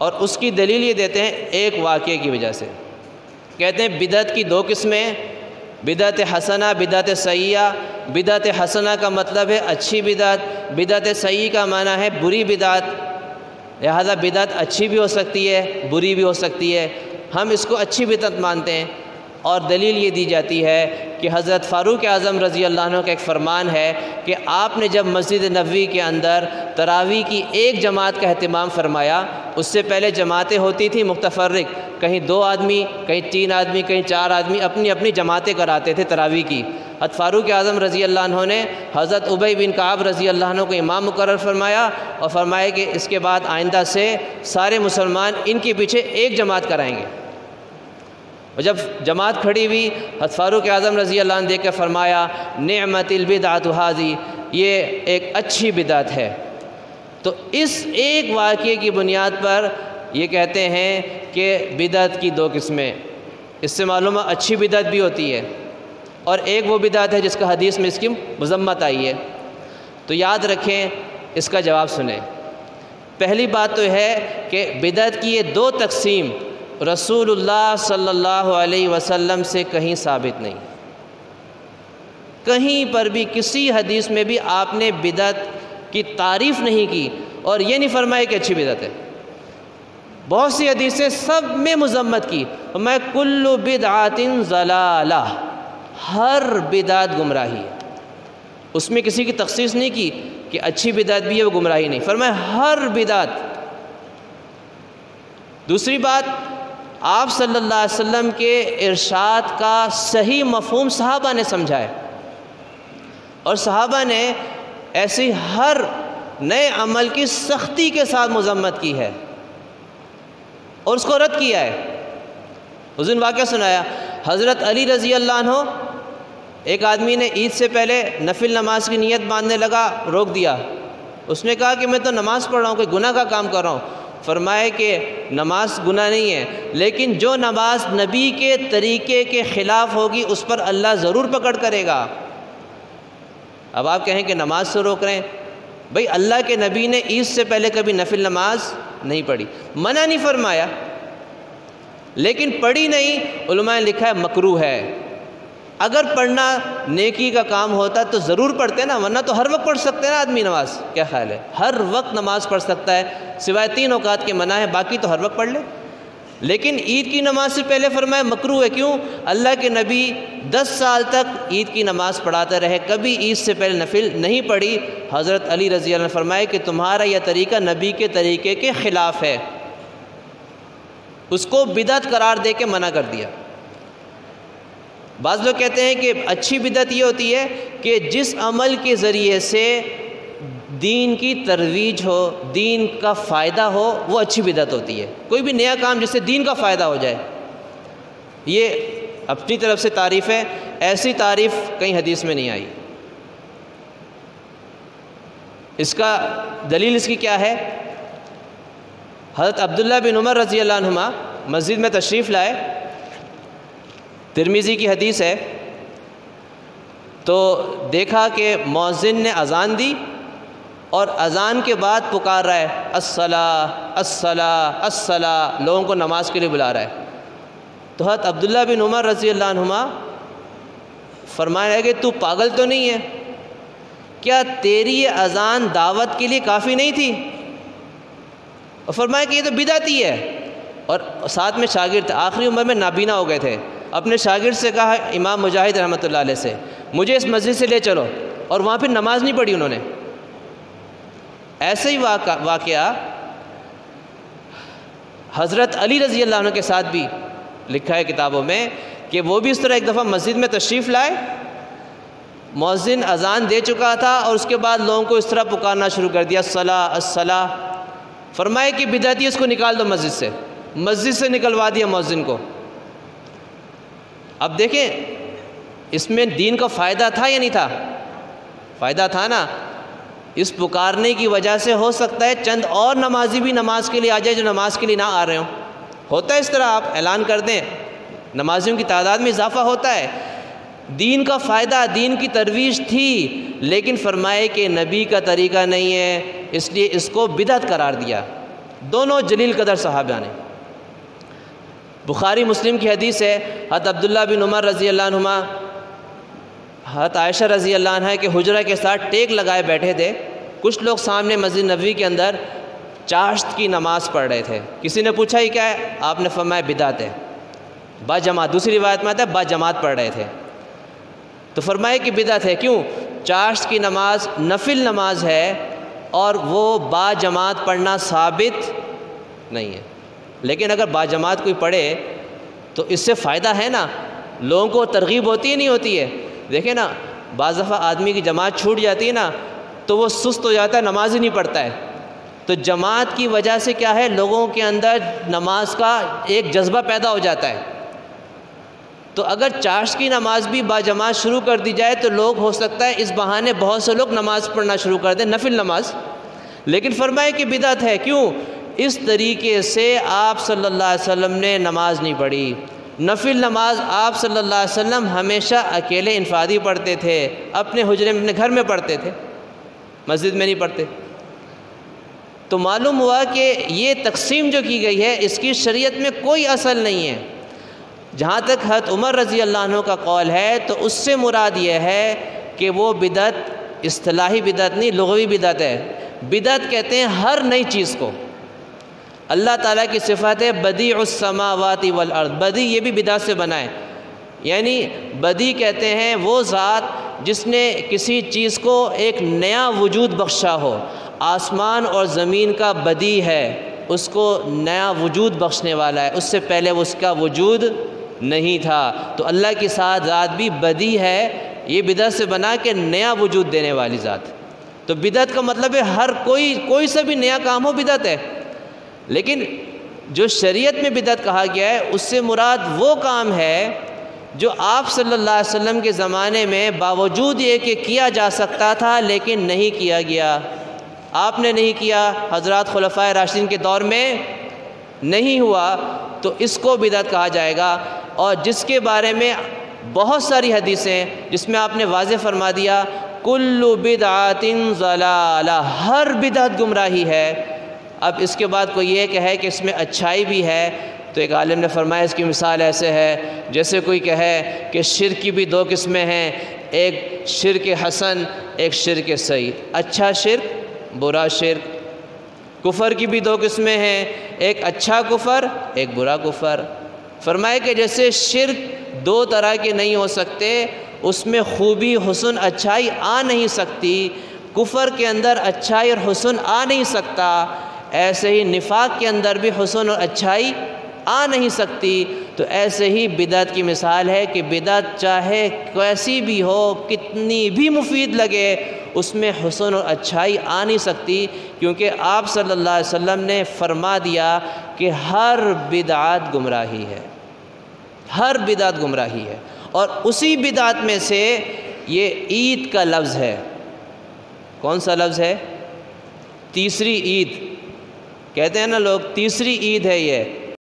اور اس کی دلیل یہ دیتے ہیں ایک واقعے کی وجہ سے۔ کہتے ہیں بدعت کی دو قسمیں، بدعت حسنہ، بدعت سیئہ۔ بدعت حسنہ کا مطلب ہے اچھی بدعت، بدعت سیئہ کا معنی ہے بری بدعت۔ لہذا بدعت اچھی بھی ہو سکتی ہے، بری بھی ہو سکتی ہے، ہم اس کو اچھی بدعت مانتے ہیں۔ اور دلیل یہ دی جاتی ہے کہ حضرت فاروق اعظم رضی اللہ عنہ کا ایک فرمان ہے کہ آپ نے جب مسجد نبوی کے اندر تراویح کی ایک جماعت کا اہتمام فرمایا، اس سے پہلے جماعتیں ہوتی تھیں متفرق، کہیں 2 آدمی، کہیں 3 آدمی، کہیں 4 آدمی اپنی اپنی جماعتیں کراتے تھے تراویح کی۔ حضرت فاروق اعظم رضی اللہ عنہ نے حضرت ابی بن کعب رضی اللہ عنہ کو امام مقرر فرمایا اور فرمایا کہ اس کے بعد آئندہ سے سارے مسلمان ان کے پیچھے ایک جماعت کرائیں گے۔ اور جب جماعت کھڑی ہوئی، حضرت فاروق اعظم رضی اللہ عنہ دیکھ کے فرمایا نعمت البدعۃ ھذی، یہ ایک اچھی بدعت ہے۔ تو اس ایک واقعے کی بنیاد پر یہ کہتے ہیں کہ بدعت کی 2 قسمیں۔ اس سے معلوم ہے اچھی بدعت بھی ہوتی ہے، اور ایک وہ بدعت ہے جس کا حدیث میں اس کی مذمت آئی ہے۔ تو یاد رکھیں، اس کا جواب سنیں۔ پہلی بات تو ہے کہ بدعت کی یہ 2 تقسیم رسول اللہ صلی اللہ علیہ وسلم سے کہیں ثابت نہیں، کہیں پر بھی کسی حدیث میں بھی آپ نے بدعت کی تعریف نہیں کی اور یہ نہیں فرمایا کہ اچھی بدعت ہے۔ بہت سی حدیثیں سب میں مذمت کی، میں کل بدعۃ ضلالہ، ہر بدعت گمراہی ہے۔ اس میں کسی کی تخصیص نہیں کی کہ اچھی بدعت بھی ہے وہ گمراہی نہیں، فرمایا ہر بدعت۔ دوسری بات، آپ صلی اللہ علیہ وسلم کے ارشاد کا صحیح مفہوم صحابہ نے سمجھا ہے، اور صحابہ نے ایسی ہر نئے عمل کی سختی کے ساتھ مذمت کی ہے اور اس کو رد کیا ہے۔ اس دن واقعہ سنایا، حضرت علی رضی اللہ عنہ، ایک آدمی نے عید سے پہلے نفل نماز کی نیت باندھنے لگا، روک دیا۔ اس نے کہا کہ میں تو نماز پڑھ رہا ہوں، کوئی گناہ کا کام کر رہا ہوں۔ فرمائے کہ نماز گناہ نہیں ہے، لیکن جو نماز نبی کے طریقے کے خلاف ہوگی اس پر اللہ ضرور پکڑ کرے گا۔ اب آپ کہیں کہ نماز سے روک رہے ہیں، بھئی اللہ کے نبی نے عید سے پہلے کبھی نفل نماز نہیں پڑھی، منع نہیں فرمایا، لیکن پڑھی نہیں، علماء نے لکھا ہے مکروہ ہے۔ اگر پڑھنا نیکی کا کام ہوتا تو ضرور پڑھتے نا، ورنہ تو ہر وقت پڑھ سکتے ہیں نا آدمی نماز۔ کیا خیال ہے؟ ہر وقت نماز پڑھ سکتا ہے، سوائے 3 اوقات کے منع ہے، باقی تو ہر وقت پڑھ لے۔ لیکن عید کی نماز سے پہلے فرمایا مکروہ ہے، کیوں؟ اللہ کے نبی 10 سال تک عید کی نماز پڑھاتے رہے، کبھی عید سے پہلے نفل نہیں پڑھی۔ حضرت علی رضی اللہ عنہ نے فرمایا کہ تمہارا یہ طریقہ نبی کے طریقے کے خلاف ہے، اس کو بدعت قرار دے کے منع کر دیا۔ بعض لوگ کہتے ہیں کہ اچھی بدعت یہ ہوتی ہے کہ جس عمل کے ذریعے سے دین کی ترویج ہو، دین کا فائدہ ہو، وہ اچھی بدعت ہوتی ہے۔ کوئی بھی نیا کام جس سے دین کا فائدہ ہو جائے، یہ اپنی طرف سے تعریف ہے، ایسی تعریف کہیں حدیث میں نہیں آئی۔ اس کا دلیل اس کی کیا ہے؟ حضرت عبداللہ بن عمر رضی اللہ عنہما مسجد میں تشریف لائے، ترمذی کی حدیث ہے، تو دیکھا کہ مؤذن نے اذان دی اور اذان کے بعد پکار رہا ہے الصلاۃ الصلاۃ الصلاۃ، لوگوں کو نماز کے لیے بلا رہا ہے۔ تو حضرت عبداللہ بن عمر رضی اللہ عنہما فرمایا کہ تو پاگل تو نہیں ہے کیا؟ تیری یہ اذان دعوت کے لیے کافی نہیں تھی؟ اور فرمایا کہ یہ تو بدعت ہی ہے۔ اور ساتھ میں شاگرد تھے، آخری عمر میں نابینا ہو گئے تھے، اپنے شاگرد سے کہا امام مجاہد رحمۃ اللہ علیہ سے، مجھے اس مسجد سے لے چلو، اور وہاں پھر نماز نہیں پڑھی انہوں نے۔ ایسے ہی واقعہ حضرت علی رضی اللہ عنہ کے ساتھ بھی لکھا ہے کتابوں میں کہ وہ بھی اس طرح ایک دفعہ مسجد میں تشریف لائے، مؤذن اذان دے چکا تھا اور اس کے بعد لوگوں کو اس طرح پکارنا شروع کر دیا الصلاۃ الصلاۃ۔ فرمائے کہ بدعتی اس کو نکال دو مسجد سے نکلوا دیا مؤذن کو۔ اب دیکھیں اس میں دین کا فائدہ تھا یا نہیں تھا؟ فائدہ تھا نا۔ اس پکارنے کی وجہ سے ہو سکتا ہے چند اور نمازی بھی نماز کے لیے آ جائے جو نماز کے لیے نہ آ رہے ہوں، ہوتا ہے اس طرح، آپ اعلان کر دیں نمازیوں کی تعداد میں اضافہ ہوتا ہے۔ دین کا فائدہ، دین کی ترویج تھی، لیکن فرمائے کہ نبی کا طریقہ نہیں ہے، اس لیے اس کو بدعت قرار دیا۔ دونوں جلیل قدر صحابہ نے۔ بخاری مسلم کی حدیث ہے، حضرت عبداللہ بن عمر رضی اللہ عنہما حضرت عائشہ رضی اللہ عنہ کے حجرہ کے ساتھ ٹیک لگائے بیٹھے تھے۔ کچھ لوگ سامنے مسجد نبوی کے اندر چاشت کی نماز پڑھ رہے تھے۔ کسی نے پوچھا یہ کیا ہے؟ آپ نے فرمایا بدعت ہے، با جماعت۔ دوسری روایت میں آتا ہے با جماعت پڑھ رہے تھے، تو فرمایا کہ بدعت ہے۔ کیوں؟ چاشت کی نماز نفل نماز ہے اور وہ با جماعت پڑھنا ثابت نہیں ہے۔ لیکن اگر با جماعت کوئی پڑھے تو اس سے فائدہ ہے نا، لوگوں کو ترغیب ہوتی ہے نہیں ہوتی ہے؟ دیکھیں نا، بعض دفعہ آدمی کی جماعت چھوٹ جاتی ہے نا تو وہ سست ہو جاتا ہے، نماز ہی نہیں پڑھتا ہے۔ تو جماعت کی وجہ سے کیا ہے، لوگوں کے اندر نماز کا ایک جذبہ پیدا ہو جاتا ہے۔ تو اگر چاشت کی نماز بھی با جماعت شروع کر دی جائے تو لوگ ہو سکتا ہے اس بہانے بہت سے لوگ نماز پڑھنا شروع کر دیں، نفل نماز۔ لیکن فرمائے کہ بدعت ہے۔ کیوں؟ اس طریقے سے آپ صلی اللہ علیہ وسلم نے نماز نہیں پڑھی۔ نفل نماز آپ صلی اللہ علیہ وسلم ہمیشہ اکیلے انفرادی پڑھتے تھے، اپنے حجرے میں اپنے گھر میں پڑھتے تھے، مسجد میں نہیں پڑھتے۔ تو معلوم ہوا کہ یہ تقسیم جو کی گئی ہے اس کی شریعت میں کوئی اصل نہیں ہے۔ جہاں تک حضرت عمر رضی اللہ عنہ کا قول ہے تو اس سے مراد یہ ہے کہ وہ بدعت اصطلاحی بدعت نہیں، لغوی بدعت ہے۔ بدعت کہتے ہیں ہر نئی چیز کو۔ اللہ تعالیٰ کی صفت ہے بدیع السماوات والارض، بدیع یہ بھی بدعت سے بنا ہے، یعنی بدیع کہتے ہیں وہ ذات جس نے کسی چیز کو ایک نیا وجود بخشا ہو۔ آسمان اور زمین کا بدیع ہے، اس کو نیا وجود بخشنے والا ہے، اس سے پہلے اس کا وجود نہیں تھا۔ تو اللہ کی ذات بھی بدیع ہے، یہ بدعت سے بنا کہ نیا وجود دینے والی ذات۔ تو بدعت کا مطلب ہے ہر کوئی سا بھی نیا کام ہو بدعت ہے۔ لیکن جو شریعت میں بدعت کہا گیا ہے اس سے مراد وہ کام ہے جو آپ صلی اللہ علیہ وسلم کے زمانے میں باوجود یہ کہ کیا جا سکتا تھا لیکن نہیں کیا گیا۔ آپ نے نہیں کیا، حضرات خلفائے راشدین کے دور میں نہیں ہوا، تو اس کو بدعت کہا جائے گا۔ اور جس کے بارے میں بہت ساری حدیثیں جس میں آپ نے واضح فرما دیا کل بدعت ضلالہ، ہر بدعت گمراہی ہے۔ اب اس کے بعد کوئی یہ کہے کہ اس میں اچھائی بھی ہے، تو ایک عالم نے فرمایا اس کی مثال ایسے ہے جیسے کوئی کہے کہ شرک کی بھی دو قسمیں ہیں، ایک شرک حسن، ایک شرک صحیح، اچھا شرک، برا شرک۔ کفر کی بھی دو قسمیں ہیں، ایک اچھا کفر، ایک برا کفر۔ فرمایا کہ جیسے شرک دو طرح کے نہیں ہو سکتے، اس میں خوبی حسن اچھائی آ نہیں سکتی، کفر کے اندر اچھائی اور حسن آ نہیں سکتا، ایسے ہی نفاق کے اندر بھی حسن اور اچھائی آ نہیں سکتی۔ تو ایسے ہی بدعت کی مثال ہے کہ بدعت چاہے کیسی بھی ہو، کتنی بھی مفید لگے، اس میں حسن اور اچھائی آ نہیں سکتی، کیونکہ آپ صلی اللہ علیہ وسلم نے فرما دیا کہ ہر بدعت گمراہی ہے، ہر بدعت گمراہی ہے۔ اور اسی بدعت میں سے یہ عید کا لفظ ہے۔ کون سا لفظ ہے؟ تیسری عید کہتے ہیں نا لوگ، تیسری عید ہے یہ۔